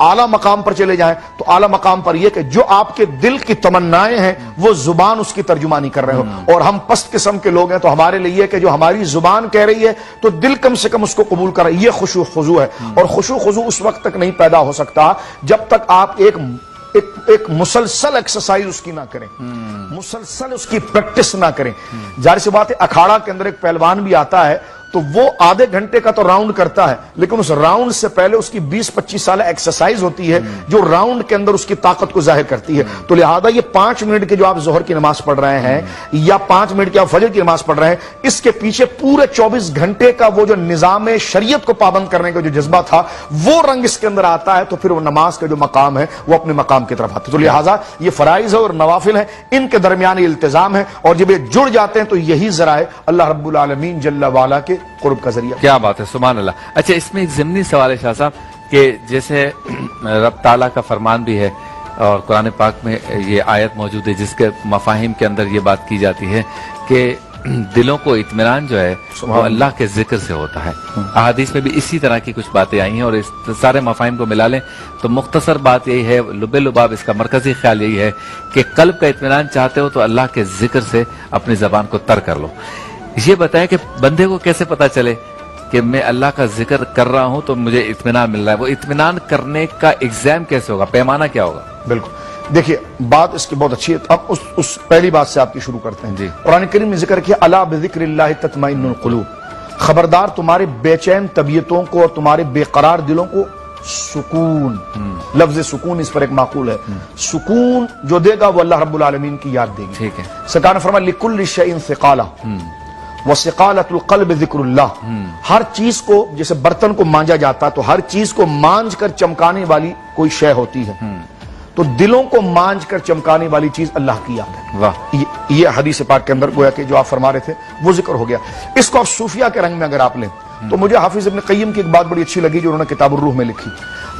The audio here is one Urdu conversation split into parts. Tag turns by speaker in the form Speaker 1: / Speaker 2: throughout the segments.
Speaker 1: اعلیٰ مقام پر چلے جائیں تو اعلیٰ مقام پر یہ کہ جو آپ کے دل کی تمنائیں ہیں وہ زبان اس کی ترجمانی کر رہے ہو، اور ہم پست قسم کے لوگ ہیں تو ہمارے لیے کہ جو ہماری زبان کہہ رہی ہے تو دل کم سے کم اس کو قبول کر رہا ہے، یہ خشوع خضوع ہے۔ اور خشوع خضوع اس وقت تک نہیں پیدا ہو سکتا جب تک آپ ایک مسلسل ایکسرسائز اس کی نہ کریں، مسلسل اس کی پریکٹس نہ کریں۔ ظاہر سی بات ہے اکھاڑا کے اندر ایک پہلوان بھی آتا ہے تو وہ آدھے گھنٹے کا تو راؤنڈ کرتا ہے، لیکن اس راؤنڈ سے پہلے اس کی 20-25 سالہ ایکسرسائز ہوتی ہے جو راؤنڈ کے اندر اس کی طاقت کو ظاہر کرتی ہے۔ تو لہذا یہ 5 منٹ کے جو آپ ظہر کی نماز پڑھ رہے ہیں یا 5 منٹ کے آپ فجر کی نماز پڑھ رہے ہیں، اس کے پیچھے پورے 24 گھنٹے کا وہ جو نظام شریعت کو پابند کرنے کا جو جذبہ تھا وہ رنگ اس کے اندر آتا ہے، تو پھر وہ نماز کا جو مقام ہے وہ اپنے مقام کی طرف آتا ہے۔ تو لہذا یہ فرائض ہے اور نوافل ہیں، ان کے درمیان یہ التزام ہے، اور جب یہ جڑ جاتے ہیں تو یہی ذرائع اللہ رب العالمین جل وعلا کے قرب کا ذریعہ۔
Speaker 2: کیا بات ہے، سبحان اللہ۔ اچھا، اس میں ایک ضمنی سوال ہے شاہ صاحب کہ جیسے رب تعالیٰ کا فرمان بھی ہے اور قرآن پاک میں یہ آیت موجود ہے جس کے مفاہیم کے اندر یہ بات کی جاتی ہے کہ دلوں کو اطمینان جو ہے وہ اللہ کے ذکر سے ہوتا ہے۔ احادیث میں بھی اسی طرح کی کچھ باتیں آئی ہیں، اور اس سارے مفاہیم کو ملا لیں تو مختصر بات یہی ہے، لب لباب اس کا مرکزی خیال یہی ہے کہ قلب کا اطمینان چاہتے ہو تو اللہ کے ذکر سے اپنی زبان کو تر کر لو۔ یہ بتائیں کہ بندے کو کیسے پتا چلے کہ میں اللہ کا ذکر کر رہا ہوں تو مجھے اطمینان مل رہا ہے؟ وہ اطمینان کرنے کا ایگزام کیسے ہوگا، پیمانہ کیا ہوگا؟
Speaker 1: بالکل، دیکھیے بات اس کی بہت اچھی ہے۔ اب اس پہلی بات سے آپ کی شروع کرتے ہیں۔
Speaker 2: جی۔
Speaker 1: قرآن کریم نے ذکر کیا الا بذکر اللہ تطمئن القلوب، خبردار تمہارے بے چین طبیعتوں کو اور تمہارے بے قرار دلوں کو سکون، لفظ سکون اس پر ایک معقول ہے، سکون جو دے گا وہ اللہ رب العالمین کی یاد دے گی۔
Speaker 2: ٹھیک ہے۔
Speaker 1: سرکار نے فرمایا لکل شیء ثقالہ وثقالۃ القلب ذکر اللہ، ہر چیز کو جیسے برتن کو مانجا جاتا تو ہر چیز کو مانج کر چمکانے والی کوئی شے ہوتی ہے، تو دلوں کو مانج کر چمکانے والی چیز اللہ کی یاد ہے۔
Speaker 2: واہ،
Speaker 1: یہ حدیث پاک کے اندر گویا کہ جو آپ فرما رہے تھے وہ ذکر ہو گیا۔ اس کو آپ صوفیہ کے رنگ میں اگر آپ لیں تو مجھے حافظ ابن قیم کی ایک بات بڑی اچھی لگی جو انہوں نے کتاب الروح میں لکھی۔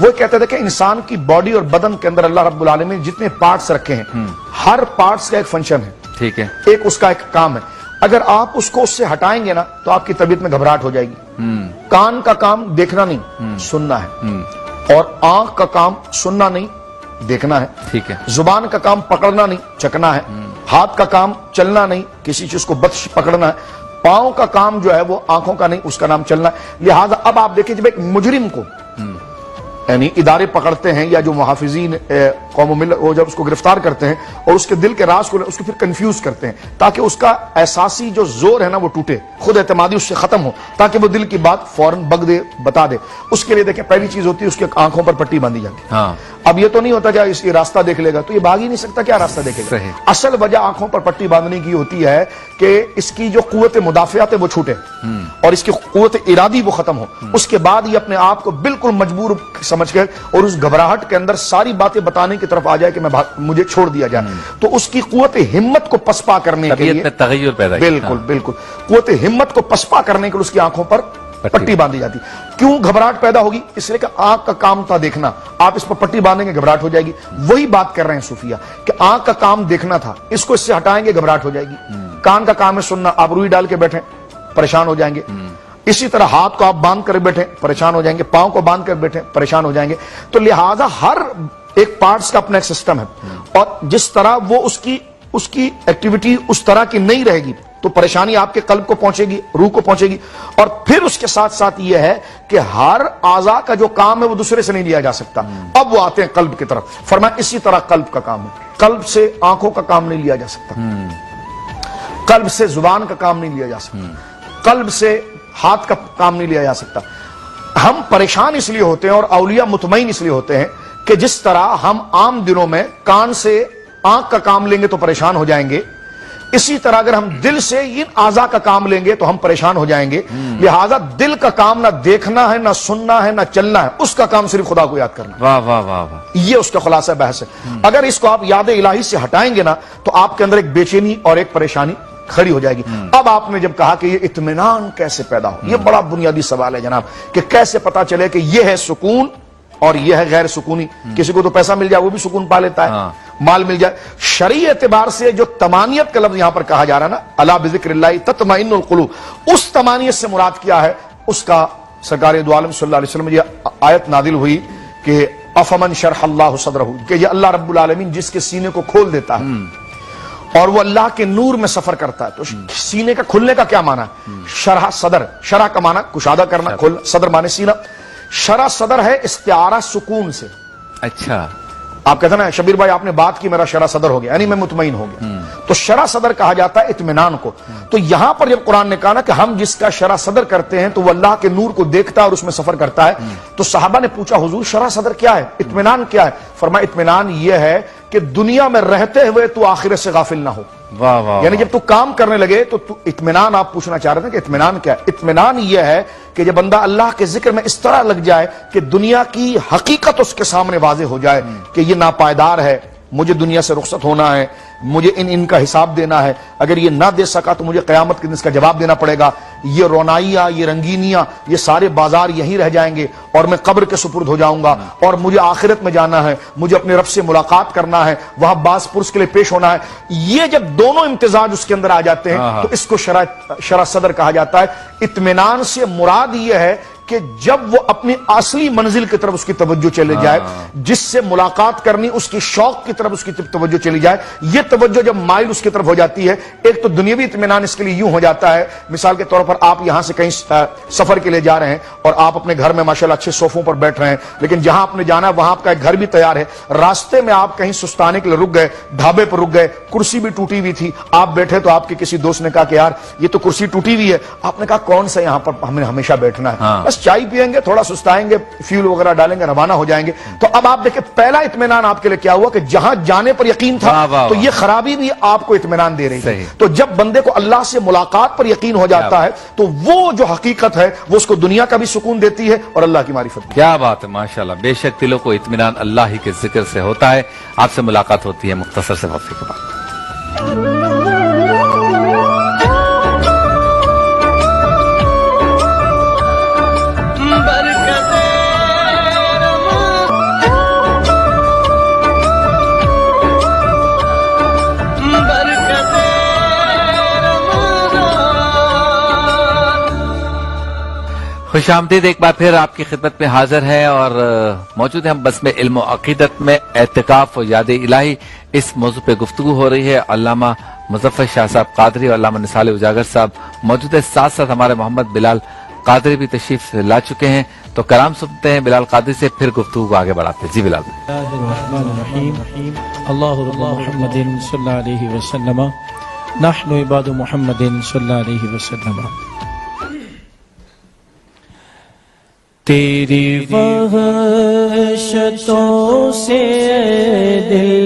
Speaker 1: وہ کہتے تھے کہ انسان کی باڈی اور بدن کے اندر اللہ رب العالمین جتنے پارٹس رکھے ہیں ہر پارٹس کا ایک فنکشن ہے،
Speaker 2: ٹھیک ہے،
Speaker 1: ایک اس کا ایک کام ہے۔ اگر آپ اس کو اس سے ہٹائیں گے نا تو آپ کی طبیعت میں گھبراہٹ ہو جائے گی۔ کان کا کام دیکھنا نہیں سننا ہے، اور آنکھ کا کام سننا نہیں دیکھنا ہے،
Speaker 2: ٹھیک ہے،
Speaker 1: زبان کا کام پکڑنا نہیں چکنا ہے، ہاتھ کا کام چلنا نہیں کسی چیز کو بطش پکڑنا ہے، پاؤں کا کام جو ہے وہ آنکھوں کا نہیں اس کا نام چلنا ہے۔ لہٰذا اب آپ دیکھیں جب ایک مجرم کو یعنی ادارے پکڑتے ہیں یا جو محافظین قوم و ملت وہ جب اس کو گرفتار کرتے ہیں اور اس کے دل کے راز کو اس کو پھر کنفیوز کرتے ہیں تاکہ اس کا احساسی جو زور ہے نا وہ ٹوٹے، خود اعتمادی اس سے ختم ہو، تاکہ وہ دل کی بات فوراً بک دے بتا دے۔ اس کے لیے دیکھیں پہلی چیز ہوتی ہے اس کے آنکھوں پر پٹی باندھی جاتی ہے۔
Speaker 2: ہاں،
Speaker 1: اب یہ تو نہیں ہوتا کہ یہ راستہ دیکھ لے گا تو یہ بھاگ ہی نہیں سکتا، کیا راستہ دیکھے گا؟
Speaker 2: صحیح۔
Speaker 1: اصل وجہ آنکھوں پر پٹی باندھنے کی ہوتی ہے کہ اس کی جو قوت مدافعت ہے وہ چھوٹے اور اس کی قوت ارادی وہ ختم ہو، اس کے بعد یہ اپنے آپ کو بالکل مجبور سمجھ کر اور اس گھبراہٹ کے اندر ساری باتیں بتانے کی طرف آ جائے کہ مجھے چھوڑ دیا جائے، تو اس کی قوت ہمت کو پسپا کرنے کے لیے
Speaker 2: تغیر پیدا
Speaker 1: بالکل بالکل قوت ہمت کو پسپا کرنے کے لیے اس کی آنکھوں پر پٹی باندھی جاتی۔ کیوں گھبراہٹ پیدا ہوگی؟ اس لیے کہ آنکھ کا کام تھا دیکھنا، آپ اس پر پٹی باندھیں گے گھبراہٹ ہو جائے گی۔ وہی بات کر رہے ہیں صوفیہ کہ آنکھ کا کام دیکھنا تھا، اس کو اس سے ہٹائیں گے گھبراہٹ ہو جائے گی۔ کان کا کام ہے سننا، آپ روئی ڈال کے بیٹھیں پریشان ہو جائیں گے۔ اسی طرح ہاتھ کو آپ باندھ کر بیٹھیں پریشان ہو جائیں گے، پاؤں کو باندھ کر بیٹھیں پریشان ہو جائیں گے۔ تو لہٰذا ہر ایک پارٹس کا اپنا ایک سسٹم ہے، اور جس طرح وہ اس کی ایکٹیویٹی اس طرح کی نہیں رہے گی تو پریشانی آپ کے قلب کو پہنچے گی، روح کو پہنچے گی۔ اور پھر اس کے ساتھ ساتھ یہ ہے کہ ہر اعضاء کا جو کام ہے وہ دوسرے سے نہیں لیا جا سکتا۔ اب وہ آتے ہیں قلب کی طرف، فرمایا اسی طرح قلب کا کام ہے، قلب سے آنکھوں کا کام نہیں لیا جا سکتا، قلب سے زبان کا کام نہیں لیا جا سکتا، قلب سے ہاتھ کا کام نہیں لیا جا سکتا۔ ہم پریشان اس لیے ہوتے ہیں اور اولیاء مطمئن اس لیے ہوتے ہیں کہ جس طرح ہم عام دنوں میں کان سے آنکھ کا کام لیں گے تو پریشان ہو جائیں گے، اسی طرح اگر ہم دل سے ان اعضاء کا کام لیں گے تو ہم پریشان ہو جائیں گے۔ لہذا دل کا کام نہ دیکھنا ہے، نہ سننا ہے، نہ چلنا ہے، اس کا کام صرف خدا کو یاد کرنا ہے۔
Speaker 2: واہ واہ واہ واہ،
Speaker 1: یہ اس کا خلاصہ بحث ہے۔ اگر اس کو آپ یاد الہی سے ہٹائیں گے نا تو آپ کے اندر ایک بے چینی اور ایک پریشانی کھڑی ہو جائے گی۔ اب آپ نے جب کہا کہ یہ اطمینان کیسے پیدا ہو، یہ بڑا بنیادی سوال ہے جناب، کہ کیسے پتا چلے کہ یہ ہے سکون اور یہ ہے غیر سکونی۔ کسی کو تو پیسہ مل جائے وہ بھی سکون پا لیتا ہے، مال مل جائے۔ شرعی اعتبار سے جو تمانیت کا لفظ یہاں پر کہا جا رہا ہے نا، الا بذکر اللہ تطمئن القلوب، اس تمانیت سے مراد کیا ہے؟ اس کا سرکار دو عالم صلی اللہ علیہ وسلم یہ آیت نازل ہوئی کہ افمن شرح اللہ صدرہ، کہ یہ اللہ رب العالمین جس کے سینے کو کھول دیتا ہے اور وہ اللہ کے نور میں سفر کرتا ہے. تو سینے کا کھلنے کا کیا معنی ہے؟ شرح صدر، شرح کا معنی کشادہ کرنا، کھل، صدر معنی سینہ. شرح صدر ہے استعارہ سکون سے.
Speaker 2: اچھا،
Speaker 1: آپ کہتے ہیں نا شبیر بھائی آپ نے بات کی میرا شرح صدر ہو گیا، یعنی میں مطمئن ہو گیا. تو شرح صدر کہا جاتا ہے اطمینان کو. تو یہاں پر جب قرآن نے کہا نا کہ ہم جس کا شرح صدر کرتے ہیں تو وہ اللہ کے نور کو دیکھتا ہے اور اس میں سفر کرتا ہے، تو صحابہ نے پوچھا حضور شرح صدر کیا ہے، اطمینان کیا ہے؟ فرمایا اطمینان یہ ہے کہ دنیا میں رہتے ہوئے تو آخرت سے غافل نہ ہو.
Speaker 2: واہ واہ،
Speaker 1: یعنی جب تو کام کرنے لگے تو اطمینان آپ پوچھنا چاہ رہے تھے کہ اطمینان کیا ہے؟ اطمینان یہ ہے کہ جب بندہ اللہ کے ذکر میں اس طرح لگ جائے کہ دنیا کی حقیقت اس کے سامنے واضح ہو جائے کہ یہ ناپائیدار ہے، مجھے دنیا سے رخصت ہونا ہے، مجھے ان کا حساب دینا ہے، اگر یہ نہ دے سکا تو مجھے قیامت کے دن اس کا جواب دینا پڑے گا، یہ رونائیاں، یہ رنگینیاں، یہ سارے بازار یہیں رہ جائیں گے اور میں قبر کے سپرد ہو جاؤں گا اور مجھے آخرت میں جانا ہے، مجھے اپنے رب سے ملاقات کرنا ہے، وہاں باز پرس کے لیے پیش ہونا ہے. یہ جب دونوں امتزاج اس کے اندر آ جاتے ہیں تو اس کو شرح صدر کہا جاتا ہے. اطمینان سے مراد یہ ہے کہ جب وہ اپنی اصلی منزل کی طرف اس کی توجہ چلے جائے، جس سے ملاقات کرنی اس کی شوق کی طرف اس کی توجہ چلی جائے، یہ توجہ جب مائل اس کی طرف ہو جاتی ہے، ایک تو دنیاوی اطمینان اس کے لیے یوں ہو جاتا ہے. مثال کے طور پر آپ یہاں سے کہیں سفر کے لیے جا رہے ہیں اور آپ اپنے گھر میں ماشاءاللہ اچھے صوفوں پر بیٹھ رہے ہیں، لیکن جہاں آپ نے جانا ہے وہاں آپ کا ایک گھر بھی تیار ہے، راستے میں آپ کہیں سستانے کے لیے رک گئے، ڈھابے پر رک گئے، کرسی بھی ٹوٹی ہوئی تھی، آپ بیٹھے تو آپ کے کسی دوست نے کہا کہ یار یہ تو کرسی ٹوٹی ہوئی ہے. آپ نے کہا کون سا یہاں پر ہمیں ہمیشہ بیٹھنا ہے، بس چائے پیئیں گے، تھوڑا سستائیں گے، فیول وغیرہ ڈالیں گے، روانہ ہو جائیں گے. تو اب آپ دیکھیں پہلا اطمینان آپ کے لیے کیا ہوا کہ جہاں جانے پر یقین تھا تو یہ خرابی بھی آپ کو اطمینان دے رہی تھی. تو جب بندے کو اللہ سے ملاقات پر یقین ہو جاتا ہے تو وہ جو حقیقت ہے وہ اس کو دنیا کا بھی سکون دیتی ہے اور اللہ کی معرفت بھی.
Speaker 2: کیا بات ہے، ماشاءاللہ. بے شک دلوں کو اطمینان اللہ ہی کے ذکر سے ہوتا ہے. آپ سے ملاقات ہوتی ہے مختصر سے وقفے کے بعد. خوش آمدید، ایک بار پھر آپ کی خدمت میں حاضر ہے اور موجود ہیں ہم بس میں علم و عقیدت میں اعتکاف و یاد الہی. اس موضوع پہ گفتگو ہو رہی ہے. علامہ مظفر شاہ صاحب قادری اور علامہ نثال اجاگر صاحب موجود ہے، ساتھ ساتھ ہمارے محمد بلال قادری بھی تشریف لا چکے ہیں. تو کلام سنتے ہیں بلال قادری سے، پھر گفتگو کو آگے بڑھاتے ہیں. جی بلال.
Speaker 3: الرحمن الرحیم. اللہ رب محمد صلی اللہ علیہ وسلم، نحن عباد محمد صلی اللہ علیہ وسلم. تیری وحشتوں سے دل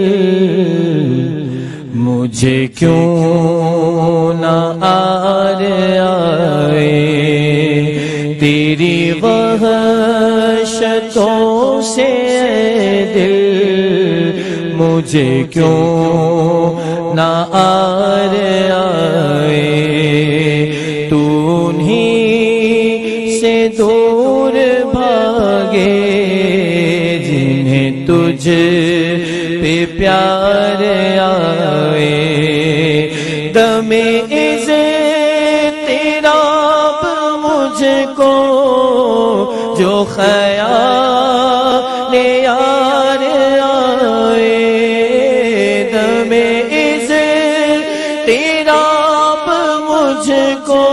Speaker 3: مجھے کیوں نہ آئے، تیری وحشتوں سے دل مجھے کیوں نہ آئے، تو انہی سے دور بھاگے جنہیں تجھ پہ پیار آئے. دم اضطراب مجھ کو جو خیال یار آئے، دم اضطراب مجھ کو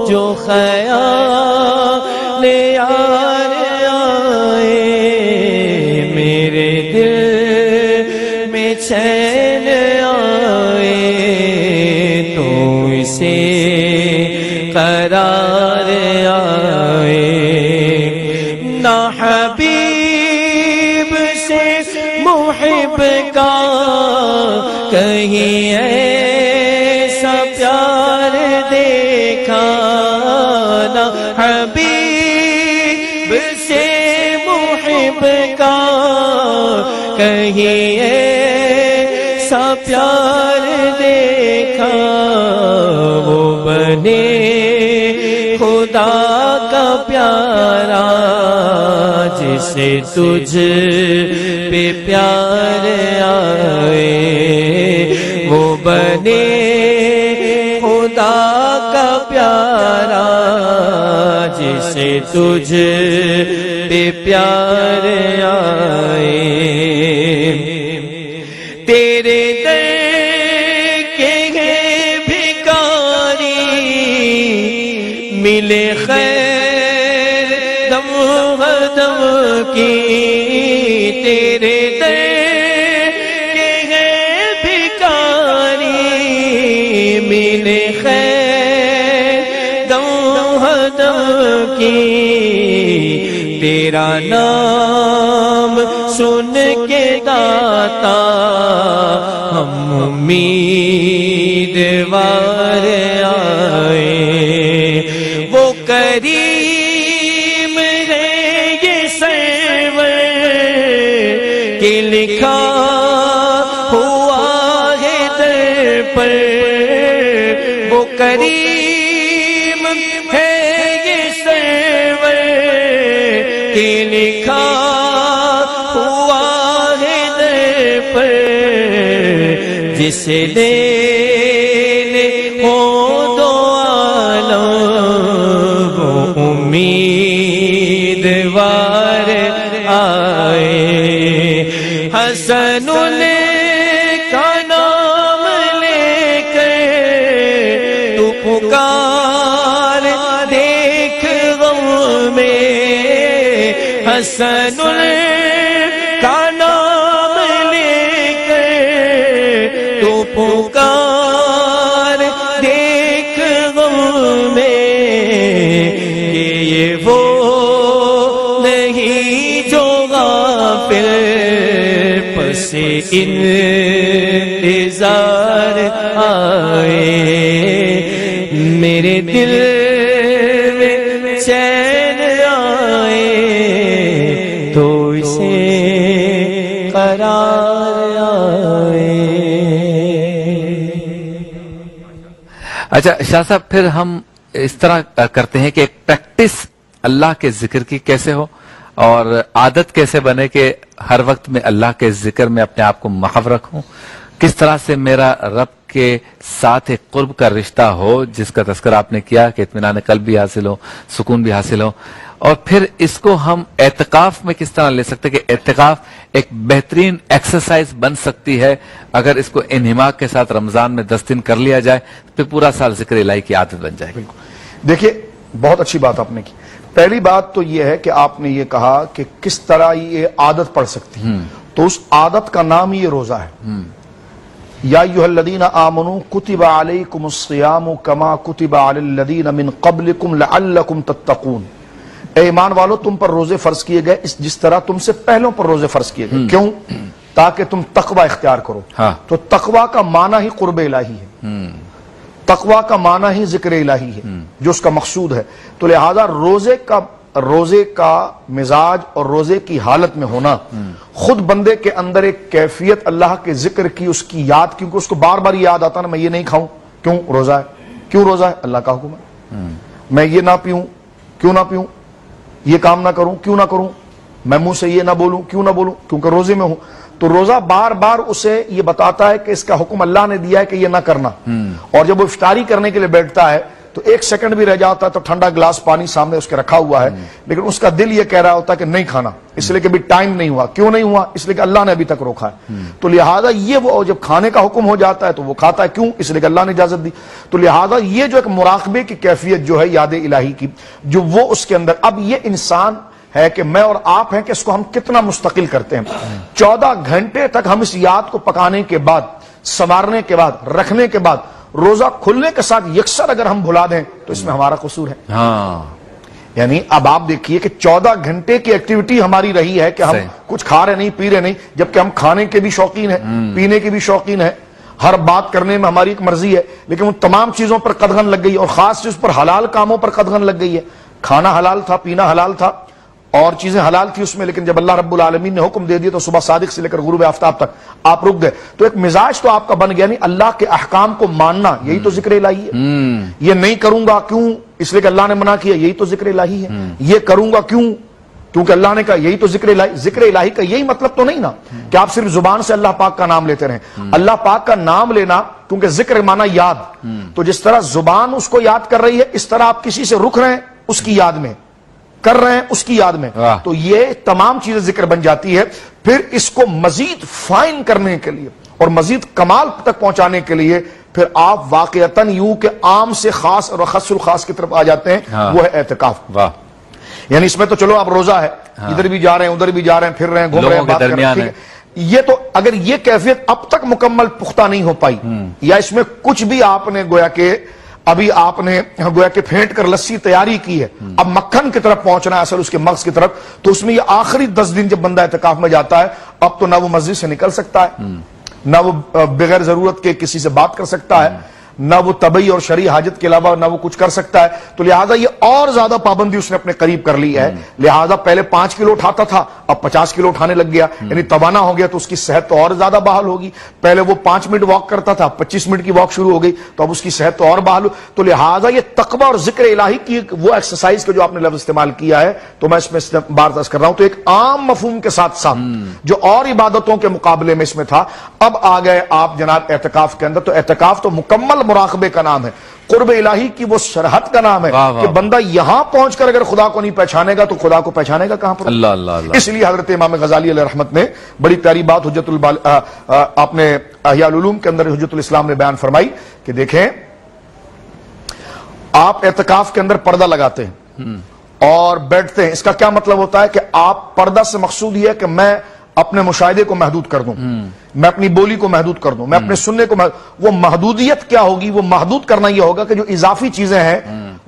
Speaker 3: جو خیال یار آئے، میرے دل میں چین آئے تو اسے قرار آئے. نہ حبیب سے محب کا کہیں ایسا پیار دیکھا، نہ حبیب سے محب کا کہیں ایسا پیار دیکھا. وہ بنے خدا کا پیارا جسے تجھ پہ پیار آئے، وہ بنے خدا کا پیارا جسے تجھ
Speaker 4: پیار آئے تیرے در کے ہیں بھکاری ملے خیر دم دم کی تیرے در کے ہیں بھکاری ملے خیر دم دم کی تیرا نام سن کے داتا ہم امیدوار آئے وہ کریم ہے یہ سرور کہ لکھا ہوا ہے در پر وہ کریم ہے یہ سرور کہ لکھا ہوا ہے در پر جسے لینے ہو دو عالم وہ امیدوار آئے حسن کا نام لے کر تو پکار دیکھ غم میں حسن کا نام لے کر تو پکار دیکھ غم میں کہ یہ وہ نہیں جو غافل پس انتظار آئے میرے دل میں چین آئے تو اسے قرار آئے.
Speaker 2: اچھا شاہ صاحب، پھر ہم اس طرح کرتے ہیں کہ ایک پریکٹس اللہ کے ذکر کی کیسے ہو اور عادت کیسے بنے کہ ہر وقت میں اللہ کے ذکر میں اپنے آپ کو محو رکھوں، کس طرح سے میرا رب کے ساتھ ایک قرب کا رشتہ ہو جس کا تذکرہ آپ نے کیا کہ اطمینان قلب بھی حاصل ہو، سکون بھی حاصل ہو، اور پھر اس کو ہم اعتکاف میں کس طرح لے سکتے کہ اعتکاف ایک بہترین ایکسرسائز بن سکتی ہے اگر اس کو انہماک کے ساتھ رمضان میں 10 دن کر لیا جائے پھر پورا سال ذکر الہی کی عادت بن جائے.
Speaker 1: دیکھیے بہت اچھی بات آپ نے کی. پہلی بات تو یہ ہے کہ آپ نے یہ کہا کہ کس طرح یہ عادت پڑ سکتی ہے، تو اس عادت کا نام یہ روزہ ہے. یا ایھا الذین آمنوا کتب علیکم الصیام کما کتب علی الذین من قبلکم لعلکم تتقون. اے ایمان والو، تم پر روزے فرض کیے گئے جس طرح تم سے پہلوں پر روزے فرض کیے گئے. کیوں؟ تاکہ تم تقوی اختیار کرو. تو تقوی کا معنی ہی قرب الہی ہے، تقوی کا معنی ہی ذکر الہی ہے جو اس کا مقصود ہے. تو لہذا روزے کا مزاج اور روزے کی حالت میں ہونا خود بندے کے اندر ایک کیفیت اللہ کے ذکر کی، اس کی یاد، کیونکہ اس کو بار بار یاد آتا نا میں یہ نہیں کھاؤں، کیوں؟ روزہ ہے. کیوں روزہ ہے؟ اللہ کا حکم ہے. میں یہ نہ پیوں، کیوں نہ پیوں؟ یہ کام نہ کروں، کیوں نہ کروں؟ میں منہ سے یہ نہ بولوں، کیوں نہ بولوں؟ کیونکہ روزے میں ہوں. تو روزہ بار بار اسے یہ بتاتا ہے کہ اس کا حکم اللہ نے دیا ہے کہ یہ نہ کرنا. اور جب وہ افطاری کرنے کے لیے بیٹھتا ہے تو 1 سیکنڈ بھی رہ جاتا ہے تو ٹھنڈا گلاس پانی سامنے اس کے رکھا ہوا ہے، لیکن اس کا دل یہ کہہ رہا ہوتا ہے کہ نہیں کھانا، اس لیے کہ ابھی ٹائم نہیں ہوا. کیوں نہیں ہوا؟ اس لیے کہ اللہ نے ابھی تک روکا ہے. تو لہٰذا یہ وہ جب کھانے کا حکم ہو جاتا ہے تو وہ کھاتا ہے. کیوں؟ اس لیے کہ اللہ نے اجازت دی. تو لہٰذا یہ جو ایک مراقبے کی کیفیت جو ہے یاد الہی کی، جو وہ اس کے اندر، اب یہ انسان ہے کہ میں اور آپ ہیں کہ اس کو ہم کتنا مستقل کرتے ہیں. 14 گھنٹے تک ہم اس یاد کو پکانے کے بعد، سنوارنے کے بعد، رکھنے کے بعد روزہ کھلنے کے ساتھ یکسر اگر ہم بھلا دیں تو اس میں ہمارا قصور ہے. یعنی اب آپ دیکھیے کہ 14 گھنٹے کی ایکٹیویٹی ہماری رہی ہے کہ ہم کچھ کھا رہے نہیں، پی رہے نہیں، جبکہ ہم کھانے کے بھی شوقین ہیں، پینے کے بھی شوقین ہیں، ہر بات کرنے میں ہماری ایک مرضی ہے، لیکن ان تمام چیزوں پر قدغن لگ گئی اور خاص چیز پر حلال کاموں پر قدغن لگ گئی ہے. کھانا حلال تھا، پینا حلال تھا اور چیزیں حلال تھی اس میں، لیکن جب اللہ رب العالمین نے حکم دے دیا تو صبح صادق سے لے کر غروب آفتاب تک آپ رک گئے. تو ایک مزاج تو آپ کا بن گیا، نہیں اللہ کے احکام کو ماننا، یہی تو ذکر الہی ہے. یہ نہیں کروں گا، کیوں؟ اس لیے کہ اللہ نے منع کیا، یہی تو ذکر الہی ہے. یہ کروں گا، کیوں؟ کیونکہ اللہ نے کہا، یہی تو ذکر الہی. ذکر الہی کا یہی مطلب تو نہیں نا کہ آپ صرف زبان سے اللہ پاک کا نام لیتے رہیں. اللہ پاک کا نام لینا، کیونکہ ذکر مانا یاد، تو جس طرح زبان اس کو یاد کر رہی ہے اس طرح آپ کسی سے رک رہے ہیں اس کی یاد میں. کر رہے ہیں اس کی یاد میں، تو یہ تمام چیزیں ذکر بن جاتی ہے۔ پھر اس کو مزید فائن کرنے کے لیے اور مزید کمال تک پہنچانے کے لیے پھر آپ واقعتاً یوں کہ عام سے خاص اور خاص الخاص کی طرف آ جاتے ہیں، وہ ہے اعتکاف۔ یعنی اس میں تو چلو آپ روزہ ہے، ادھر بھی جا رہے ہیں ادھر بھی جا رہے ہیں، پھر رہے ہیں، گھوم رہے ہیں، بات کر رہے ہیں، یہ تو اگر یہ کیفیت اب تک مکمل پختہ نہیں ہو پائی، یا اس میں کچھ بھی آپ نے گویا کہ ابھی آپ نے گویا کہ پھینٹ کر لسی تیاری کی ہے، اب مکھن کی طرف پہنچنا ہے اصل اس کے مغز کی طرف، تو اس میں یہ آخری 10 دن جب بندہ اعتکاف میں جاتا ہے، اب تو نہ وہ مسجد سے نکل سکتا ہے، نہ وہ بغیر ضرورت کے کسی سے بات کر سکتا ہے، نہ وہ طبعی اور شرعی حاجت کے علاوہ نہ وہ کچھ کر سکتا ہے، تو لہٰذا یہ اور زیادہ پابندی اس نے اپنے قریب کر لی ہے۔ لہٰذا پہلے 5 کلو اٹھاتا تھا، اب 50 کلو اٹھانے لگ گیا، یعنی توانا ہو گیا، تو اس کی صحت تو اور زیادہ بحال ہوگی۔ پہلے وہ 5 منٹ واک کرتا تھا، 25 منٹ کی واک شروع ہو گئی، تو اب اس کی صحت تو اور بحال ہو۔ تو لہٰذا یہ تقوی اور ذکر الہی کی وہ ایکسرسائز کا جو آپ نے لفظ استعمال کیا ہے، تو میں اس میں بار عرض کر رہا ہوں، تو ایک عام مفہوم کے ساتھ ساتھ جو اور عبادتوں کے مقابلے میں اس میں تھا، اب آ گئے آپ جناب اعتکاف کے اندر۔ تو اعتکاف تو مکمل مراقبے کا نام ہے، قرب الہی کی وہ شرحت کا نام ہے کہ بندہ یہاں پہنچ کر اگر خدا کو نہیں پہچانے گا تو خدا کو پہچانے گا کہاں پر؟ اللہ اللہ اللہ۔ اس لیے حضرت امام غزالی علیہ رحمت نے بڑی پیاری بات آپ نے احیاء العلوم کے اندر حجت الاسلام نے بیان فرمائی کہ دیکھیں، آپ اعتکاف کے اندر پردہ لگاتے ہیں اور بیٹھتے ہیں، اس کا کیا مطلب ہوتا ہے کہ آپ پردہ سے مقصود یہ ہے کہ میں اپنے مشاہدے کو محدود کر دوں، میں اپنی بولی کو محدود کر دوں، میں اپنے سننے کو وہ محدودیت کیا ہوگی؟ وہ محدود کرنا یہ ہوگا کہ جو اضافی چیزیں ہیں،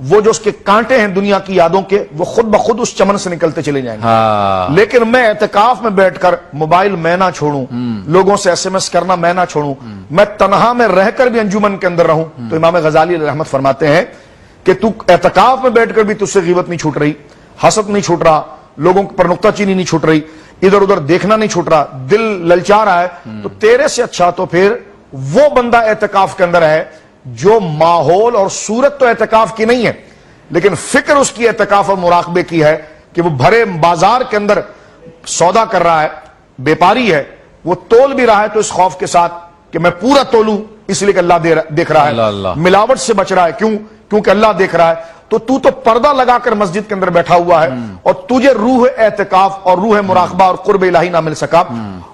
Speaker 1: وہ جو اس کے کانٹے ہیں دنیا کی یادوں کے، وہ خود بخود اس چمن سے نکلتے چلے جائیں گے۔ لیکن میں اعتکاف میں بیٹھ کر موبائل میں نہ چھوڑوں، لوگوں سے SMS کرنا میں نہ چھوڑوں، میں تنہا میں رہ کر بھی انجمن کے اندر رہوں، تو امام غزالی علیہ رحمت فرماتے ہیں کہ تو اعتکاف میں بیٹھ کر بھی تجھ سے غیبت نہیں چھوٹ رہی، حسد نہیں چھوٹ رہا، لوگوں پر نکتہ چینی نہیں چھوٹ رہی، ادھر ادھر دیکھنا نہیں چھوٹ رہا، دل للچا رہا ہے، تو تیرے سے اچھا تو پھر وہ بندہ اعتکاف کے اندر ہے جو ماحول اور صورت تو اعتکاف کی نہیں ہے، لیکن فکر اس کی اعتکاف اور مراقبے کی ہے کہ وہ بھرے بازار کے اندر سودا کر رہا ہے، بیپاری ہے، وہ تول بھی رہا ہے تو اس خوف کے ساتھ کہ میں پورا تولوں، اس لیے کہ اللہ دیکھ رہا ہے، ملاوٹ سے بچ رہا ہے، کیونکہ اللہ دیکھ رہا ہے، تو پردہ لگا کر مسجد کے اندر بیٹھا ہوا ہے، اور تجھے روح اعتکاف اور روح مراقبہ اور قرب الہی نہ مل سکا،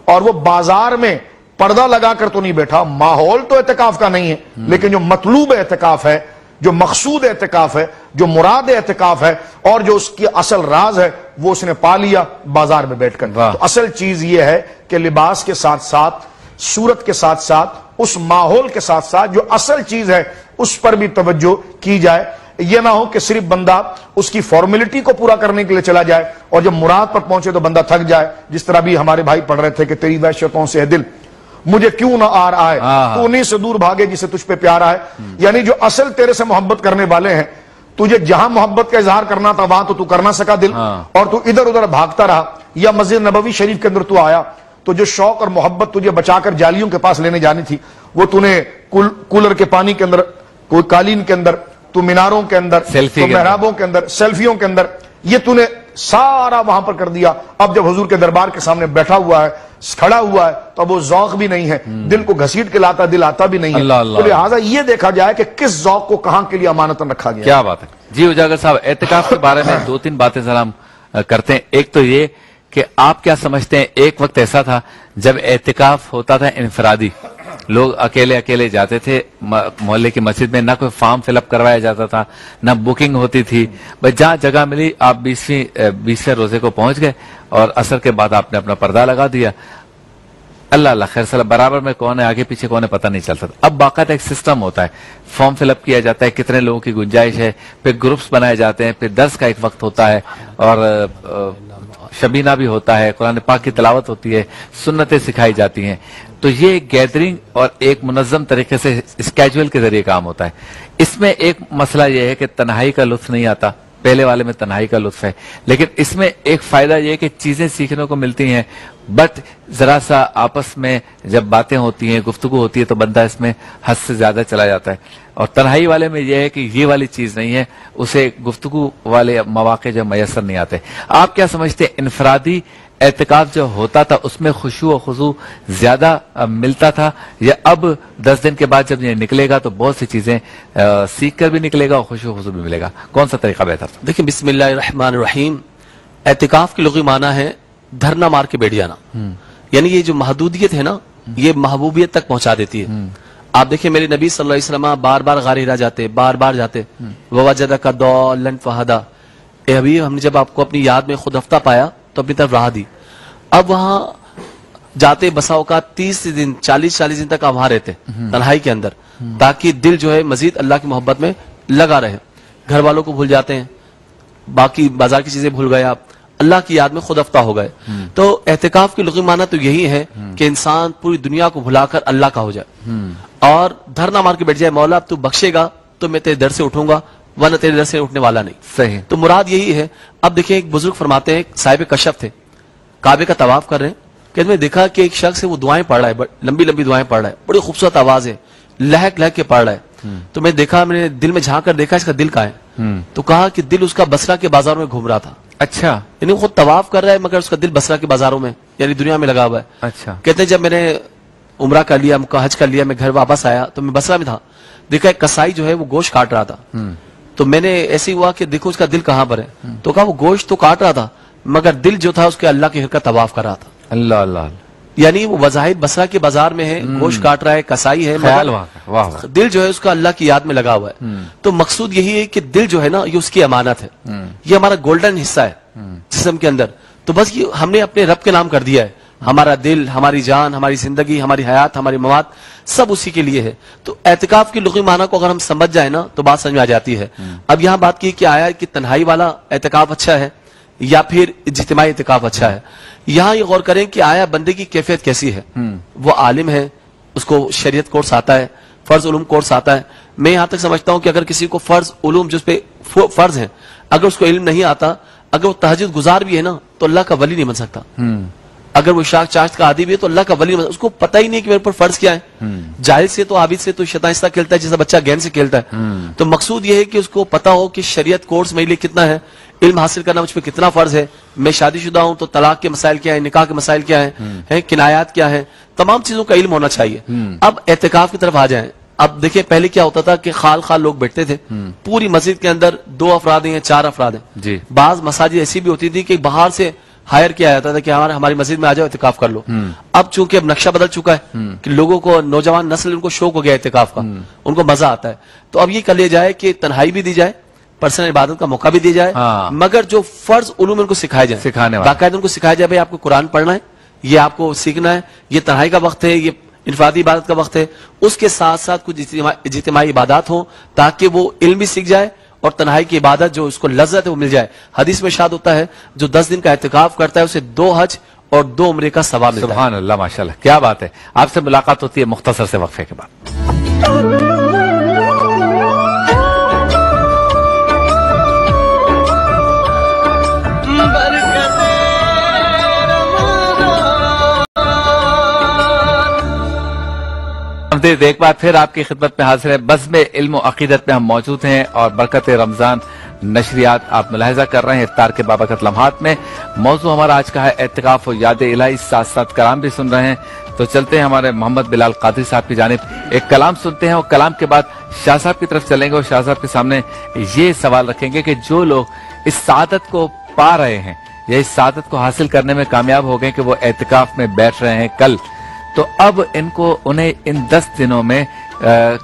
Speaker 1: اور وہ بازار میں پردہ لگا کر تو نہیں بیٹھا، ماحول تو اعتکاف کا نہیں ہے، لیکن جو مطلوب اعتکاف ہے، جو مقصود اعتکاف ہے، جو مراد اعتکاف ہے، اور جو اس کی اصل راز ہے، وہ اس نے پا لیا بازار میں بیٹھ کر۔ تو اصل چیز یہ ہے کہ لباس کے ساتھ ساتھ، صورت کے ساتھ ساتھ، اس ماحول کے ساتھ ساتھ جو اصل چیز ہے اس پر بھی توجہ کی جائے، یہ نہ ہو کہ صرف بندہ اس کی فارمیلٹی کو پورا کرنے کے لیے چلا جائے اور جب مراد پر پہنچے تو بندہ تھک جائے، جس طرح بھی ہمارے بھائی پڑھ رہے تھے کہ تیری وحشتوں سے ہے دل، مجھے کیوں نہ آر آئے، تو انہیں سے دور بھاگے جسے تجھ پہ پیارا ہے۔ یعنی جو اصل تیرے سے محبت کرنے والے ہیں، تجھے جہاں محبت کا اظہار کرنا تھا وہاں تو کر نہ سکا دل، اور تو ادھر ادھر بھاگتا رہا، یا مسجد نبوی شریف کے اندر تو آیا تو جو شوق اور محبت تجھے بچا کر جالیوں کے پاس لینے جانی تھی، وہ تو نے کولر کے پانی کے اندر، کوئی قالین کے اندر، تو میناروں کے اندر، تو محرابوں کے اندر، سیلفیوں کے اندر، یہ تو نے سارا وہاں پر کر دیا۔ اب جب حضور کے دربار کے سامنے بیٹھا ہوا ہے، کھڑا ہوا ہے، تو اب وہ ذوق بھی نہیں ہے، دل کو گھسیٹ کے لاتا دل آتا بھی نہیں ہے، تو لہٰذا یہ دیکھا جائے کہ کس ذوق کو کہاں کے لیے امانتاً رکھا گیا۔
Speaker 2: کیا بات ہے جی اجاگر صاحب، اعتکاف کے بارے میں 2-3 باتیں ذرا ہم کرتے ہیں۔ ایک تو یہ کہ آپ کیا سمجھتے ہیں، ایک وقت ایسا تھا جب اعتکاف ہوتا تھا انفرادی، لوگ اکیلے اکیلے جاتے تھے محلے کی مسجد میں، نہ کوئی فارم فل اپ کروایا جاتا تھا، نہ بکنگ ہوتی تھی، بس جہاں جگہ ملی آپ 20ویں روزے کو پہنچ گئے اور عصر کے بعد آپ نے اپنا پردہ لگا دیا، اللہ اللہ خیر صلاح، برابر میں کون ہے آگے پیچھے کون ہے پتہ نہیں چلتا تھا۔ اب باقاعدہ ایک سسٹم ہوتا ہے، فارم فل اپ کیا جاتا ہے، کتنے لوگوں کی گنجائش ہے، پھر گروپس بنائے جاتے ہیں، پھر درس کا ایک وقت ہوتا ہے، اور شبینہ بھی ہوتا ہے، قرآن پاک کی تلاوت ہوتی ہے، سنتیں سکھائی جاتی ہیں، تو یہ گیدرنگ اور ایک منظم طریقے سے اسکیجول کے ذریعے کام ہوتا ہے۔ اس میں ایک مسئلہ یہ ہے کہ تنہائی کا لطف نہیں آتا، پہلے والے میں تنہائی کا لطف ہے، لیکن اس میں ایک فائدہ یہ ہے کہ چیزیں سیکھنے کو ملتی ہیں، بٹ ذرا سا آپس میں جب باتیں ہوتی ہیں، گفتگو ہوتی ہے، تو بندہ اس میں حد سے زیادہ چلا جاتا ہے، اور تنہائی والے میں یہ ہے کہ یہ والی چیز نہیں ہے، اسے گفتگو والے مواقع جو میسر نہیں آتے۔ آپ کیا سمجھتے ہیں انفرادی اعتکاف جو ہوتا تھا اس میں خشوع و خضوع زیادہ ملتا تھا، یا اب 10 دن کے بعد جب یہ نکلے گا تو بہت سی چیزیں سیکھ کر بھی نکلے گا اور خشوع و خضوع بھی ملے گا؟ کون سا طریقہ بہتر تھا؟
Speaker 5: دیکھیں بسم اللہ الرحمن الرحیم، اعتکاف کی لغوی معنی ہے دھرنا مار کے بیٹھ جانا، یعنی یہ جو محدودیت ہے نا یہ محبوبیت تک پہنچا دیتی ہے۔ آپ دیکھیں میرے نبی صلی اللہ علیہ وسلم بار بار غار ہرا جاتے، بار بار جاتے، ووجدک ضالا فہدی، اے حبیب ہم نے جب آپ کو اپنی یاد میں خود ہفتہ پایا تو اپنی طرف راہ دی۔ اب وہاں جاتے بسا اوقات 30 دن 40 دن تک آپ وہاں رہتے تنہائی کے اندر، تاکہ دل جو ہے مزید اللہ کی محبت میں لگا رہے، گھر والوں کو بھول جاتے ہیں، باقی بازار کی چیزیں بھول گئے، آپ اللہ کی یاد میں خود ہفتہ ہو گئے۔ تو اعتکاف کی لغوی معنی تو یہی ہے کہ انسان پوری دنیا کو بھلا کر اللہ کا ہو جائے اور دھرنا مار کے بیٹھ جائے، مولا اب تو بخشے گا تو میں تیرے در سے اٹھوں گا ورنہ تیرے در سے اٹھنے والا نہیں۔
Speaker 2: صحیح۔
Speaker 5: تو مراد یہی ہے۔ اب دیکھیں ایک بزرگ فرماتے ہیں، صاحب کشف تھے، کعبے کا طواف کر رہے ہیں، کہ میں دیکھا کہ ایک شخص ہے وہ دعائیں پڑھ رہا ہے، لمبی لمبی دعائیں پڑھ رہا ہے، بڑی خوبصورت آواز ہے، لہک لہک کے پڑھ رہا ہے۔ تو میں دیکھا، میں نے دل میں جھانک کر دیکھا اس کا دل کہاں ہے، تو کہا کہ دل اس کا بصرہ کے بازاروں میں گھوم رہا تھا۔
Speaker 2: اچھا،
Speaker 5: یعنی وہ خود طواف کر رہا ہے مگر اس کا دل بصرہ کے بازاروں میں یعنی دنیا میں لگا ہوا ہے۔
Speaker 2: اچھا،
Speaker 5: کہتے ہیں جب میں نے عمرہ کر لیا، حج کر لیا، میں گھر واپس آیا تو میں بصرہ میں تھا، دیکھا ایک کسائی جو ہے وہ گوشت کاٹ رہا تھا۔ تو میں نے ایسے ہی ہوا کہ دیکھو اس کا دل کہاں پر ہے، تو کہا وہ گوشت تو کاٹ رہا تھا مگر دل جو تھا اس کے اللہ کے گھر کا طواف کر رہا تھا۔
Speaker 2: اللہ اللہ،
Speaker 5: یعنی وہ وظاہر بصرہ کے بازار میں ہے، گوشت کاٹ رہا ہے، کسائی ہے،
Speaker 2: خیال
Speaker 5: مگر
Speaker 2: وہاں کا، واہ واہ،
Speaker 5: دل جو ہے اس کا اللہ کی یاد میں لگا ہوا ہے۔ تو مقصود یہی ہے کہ دل جو ہے نا یہ اس کی امانت ہے، یہ ہمارا گولڈن حصہ ہے جسم کے اندر، تو بس یہ ہم نے اپنے رب کے نام کر دیا ہے، ہمارا دل، ہماری جان، ہماری زندگی، ہماری حیات، ہماری مواد سب اسی کے لیے ہے۔ تو اعتکاف کی لغوی معنی کو اگر ہم سمجھ جائیں نا تو بات سمجھ میں آ جاتی ہے۔ اب یہاں بات کی کہ آیا کہ تنہائی والا اعتکاف اچھا ہے یا پھر اجتماعی اعتکاف اچھا ہے۔ یہاں یہ غور کریں کہ آیا بندے کی کیفیت کیسی ہے، وہ عالم ہے، اس کو شریعت کورس آتا ہے، فرض علوم کورس آتا ہے۔ میں یہاں تک سمجھتا ہوں کہ اگر کسی کو فرض علوم جس پہ فرض ہیں اگر اس کو علم نہیں آتا، اگر وہ تہجد گزار بھی ہے نا تو اللہ کا ولی نہیں بن سکتا۔ اگر وہ اشراق چاشت کا عادی بھی ہے تو اللہ کا ولی نہیں بن سکتا، اس کو پتہ ہی نہیں کہ میرے پر فرض کیا ہے۔ جاہل سے تو عابد سے تو شیطان اس طرح کھیلتا ہے جیسا بچہ گیند سے کھیلتا ہے۔ تو مقصود یہ ہے کہ اس کو پتہ ہو کہ شریعت کورس میرے لیے کتنا ہے، علم حاصل کرنا مجھ پہ کتنا فرض ہے، میں شادی شدہ ہوں تو طلاق کے مسائل کیا ہیں، نکاح کے مسائل کیا ہیں، کنایات کیا ہیں، تمام چیزوں کا علم ہونا چاہیے۔ اب اعتکاف کی طرف آ جائیں۔ اب دیکھیں پہلے کیا ہوتا تھا کہ خال خال لوگ بیٹھتے تھے، پوری مسجد کے اندر 2 افراد ہیں یا 4 افراد ہیں۔
Speaker 2: جی،
Speaker 5: بعض مساجد ایسی بھی ہوتی تھی کہ باہر سے ہائر کیا جاتا تھا کہ ہماری مسجد میں آ جاؤ اعتکاف کر لو۔ اب چونکہ اب نقشہ بدل چکا ہے کہ لوگوں کو، نوجوان نسل ان کو شوق ہو گیا اعتکاف کا، ان کو مزہ آتا ہے، تو اب یہ کر لیا جائے کہ تنہائی بھی دی جائے، پرسنل عبادت کا موقع بھی دیا جائے، مگر جو فرض علوم ان کو سکھائے جائیں،
Speaker 2: سکھانے والا
Speaker 5: باقاعدہ ان کو سکھایا جائے، بھائی آپ کو قرآن پڑھنا ہے، یہ آپ کو سیکھنا ہے، یہ تنہائی کا وقت ہے، یہ انفرادی عبادت کا وقت ہے، اس کے ساتھ ساتھ کچھ اجتماعی عبادات ہوں تاکہ وہ علم بھی سیکھ جائے اور تنہائی کی عبادت جو اس کو لذت ہے وہ مل جائے۔ حدیث میں ارشاد ہوتا ہے جو 10 دن کا اعتکاف کرتا ہے اسے 2 حج اور 2 عمرے کا ثواب ملتا ہے۔
Speaker 2: سبحان اللہ، ماشاءاللہ، کیا بات ہے۔ آپ سے ملاقات ہوتی ہے مختصر سے وقفے کے بعد۔ ایک بار پھر آپ کی خدمت میں حاضر ہے، بزم علم و عقیدت میں ہم موجود ہیں اور برکت رمضان نشریات آپ ملاحظہ کر رہے ہیں افطار کے بابرکت لمحات میں۔ موضوع ہمارا آج کا ہے اعتکاف و یاد الہی، ساتھ ساتھ کلام بھی سن رہے ہیں۔ تو چلتے ہیں ہمارے محمد بلال قادری صاحب کی جانب، ایک کلام سنتے ہیں اور کلام کے بعد شاہ صاحب کی طرف چلیں گے اور شاہ صاحب کے سامنے یہ سوال رکھیں گے کہ جو لوگ اس سعادت کو پا رہے ہیں یا اس سعادت کو حاصل کرنے میں کامیاب ہو گئے کہ وہ اعتکاف میں بیٹھ رہے ہیں کل، تو اب انہیں ان 10 دنوں میں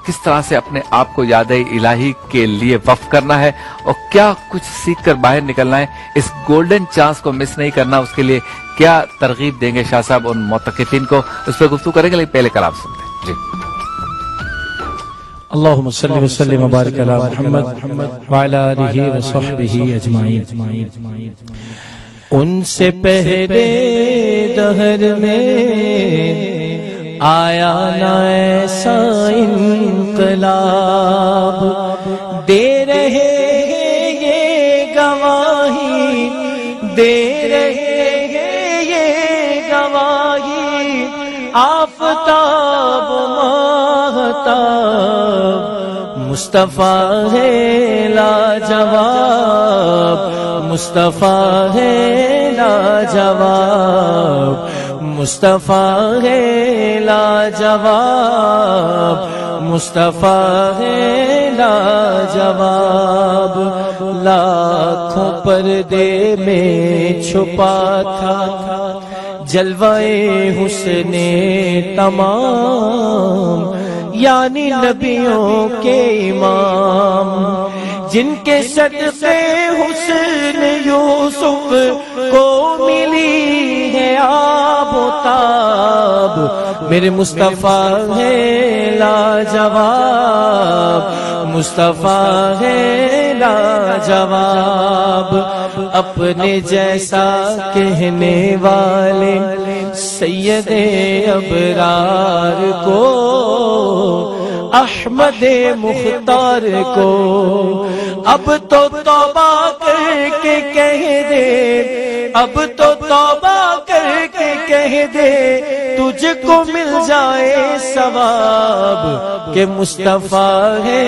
Speaker 2: کس طرح سے اپنے آپ کو یاد الہی کے لیے وقف کرنا ہے اور کیا کچھ سیکھ کر باہر نکلنا ہے، اس گولڈن چانس کو مس نہیں کرنا، اس کے لیے کیا ترغیب دیں گے شاہ صاحب ان معتکفین کو، اس پہ گفتگو کریں گے، لیکن پہلے کلام سنتے ہیں۔ جی،
Speaker 3: اللہم صلی وسلم وبارک علی محمد وعلی آلہ وصحبہ اجمعین۔ ان سے پہلے دہر میں آیا نہ ایسا انقلاب، دے رہے ہیں یہ گواہی، دے رہے ہیں یہ گواہی، آفتاب و ماہتاب، مصطفیٰ ہے لاجواب،
Speaker 4: مصطفیٰ ہے لاجواب، مصطفیٰ ہے لاجواب، مصطفیٰ ہے لاجواب، لاکھوں پردے میں چھپا تھا جلوہ حسن تمام، یعنی نبیوں کے امام، جن کے صدقے حسن یوسف کو ملی ہے آب و تاب، میرے مصطفیٰ ہے لاجواب، مصطفیٰ ہے لاجواب، اپنے جیسا کہنے والے سید ابرار کو، احمد مختار کو، اب تو توبہ کر کے کہہ دے، اب تو توبہ کر کے کہہ دے، تجھ کو مل جائے ثواب، کہ مصطفیٰ ہے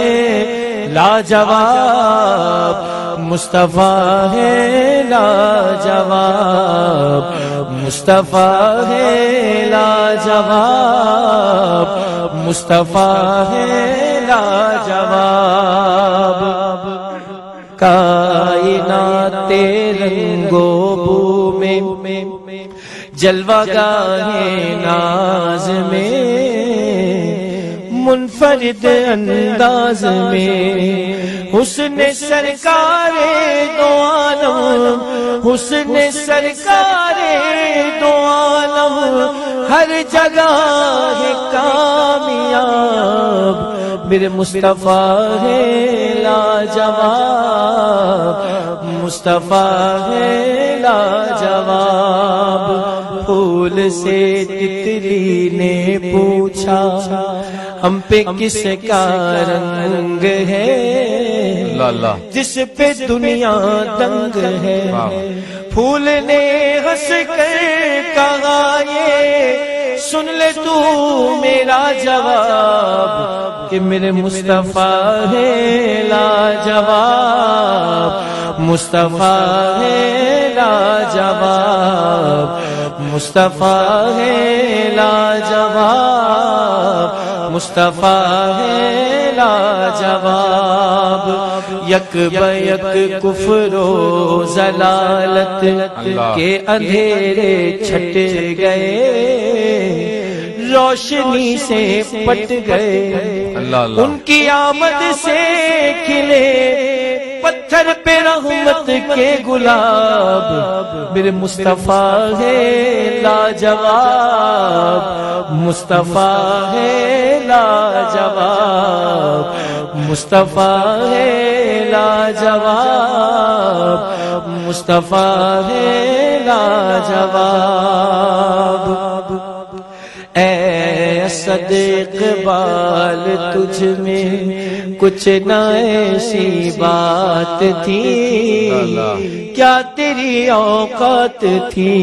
Speaker 4: لاجواب، مصطفیٰ ہے لاجواب، مصطفیٰ ہے لاجواب، مصطفیٰ ہے لاجواب، کائنات رنگ و بو میں جلوہ گاہ ناز میں، منفرد انداز میں، حسن سرکار دو عالم، حسن سرکار دو عالم، ہر جگہ ہے کامیاب، میرے مصطفیٰ ہے لاجواب، مصطفیٰ ہے لاجواب، پھول سے تتلی نے پوچھا ہم پہ کس کا رنگ ہے، جس پہ دنیا دنگ ہے، پھول نے ہنس کر کہا یہ سن لے تو میرا جواب، کہ میرے مصطفیٰ ہے لاجواب، مصطفیٰ ہے لاجواب، مصطفیٰ ہے لاجواب، مصطفیٰ ہے لاجواب، یک بیک کفر و ضلالت کے اندھیرے چھٹ گئے، روشنی سے پٹ گئے، ان کی آمد سے کھلے پتھر پہ رحمت کے گلاب، میرے مصطفیٰ ہے لاجواب، مصطفیٰ ہے لاجواب، مصطفیٰ ہے لاجواب، مصطفیٰ ہے لاجواب، اے اسد اقبال تجھ میں کچھ نہ ایسی بات تھی، کیا تیری اوقات تھی،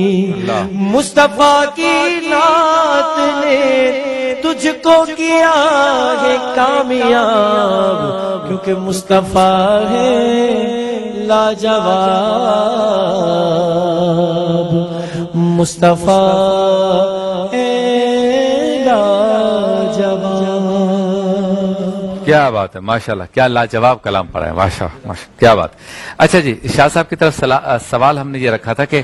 Speaker 4: مصطفیٰ کی نعت نے تجھ کو کیا ہے کامیاب، کیونکہ مصطفیٰ ہے لاجواب، مصطفیٰ
Speaker 2: کیا بات ہے، ماشاءاللہ، کیا لاجواب کلام پڑھا ہے، ماشاءاللہ، کیا بات۔ اچھا جی، شاہ صاحب کی طرف سوال ہم نے یہ رکھا تھا کہ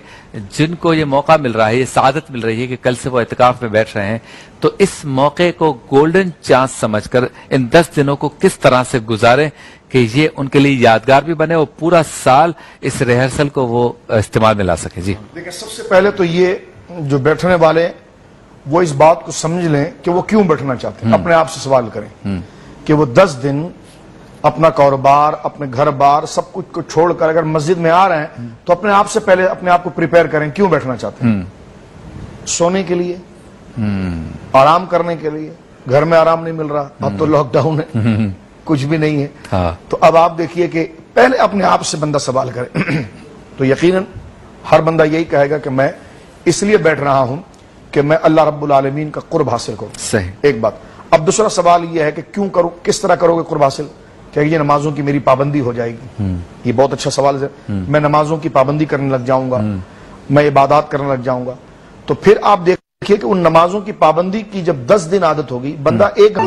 Speaker 2: جن کو یہ موقع مل رہا ہے، یہ سعادت مل رہی ہے کہ کل سے وہ اعتکاف میں بیٹھ رہے ہیں، تو اس موقع کو گولڈن چانس سمجھ کر ان 10 دنوں کو کس طرح سے گزاریں کہ یہ ان کے لیے یادگار بھی بنے اور پورا سال اس ریہرسل کو وہ استعمال میں لا سکے۔ جی
Speaker 1: دیکھیں، سب سے پہلے تو یہ جو بیٹھنے والے وہ اس بات کو سمجھ لیں کہ وہ کیوں بیٹھنا چاہتے ہیں، اپنے آپ سے سوال کریں کہ وہ 10 دن اپنا کاروبار، اپنے گھر بار، سب کچھ کو چھوڑ کر اگر مسجد میں آ رہے ہیں تو اپنے آپ سے پہلے اپنے آپ کو پریپیئر کریں، کیوں بیٹھنا چاہتے ہیں؟ سونے کے لیے، آرام کرنے کے لیے، گھر میں آرام نہیں مل رہا، اب تو لاک ڈاؤن ہے، کچھ بھی نہیں ہے، تو اب آپ دیکھیے کہ پہلے اپنے آپ سے بندہ سوال کرے تو یقیناً ہر بندہ یہی کہے گا کہ میں اس لیے بیٹھ رہا ہوں کہ میں اللہ رب العالمین کا قرب حاصل کروں۔
Speaker 2: صحیح،
Speaker 1: ایک بات۔ اب دوسرا سوال یہ ہے کہ کیوں کروں، کس طرح کرو گے قرب حاصل؟ کہ یہ نمازوں کی میری پابندی ہو جائے گی؟ یہ بہت اچھا سوال ہے. میں نمازوں کی پابندی کرنے لگ جاؤں گا، میں عبادات کرنے لگ جاؤں گا. تو پھر آپ دیکھیے کہ ان نمازوں کی پابندی کی جب 10 دن عادت ہوگی، بندہ ایک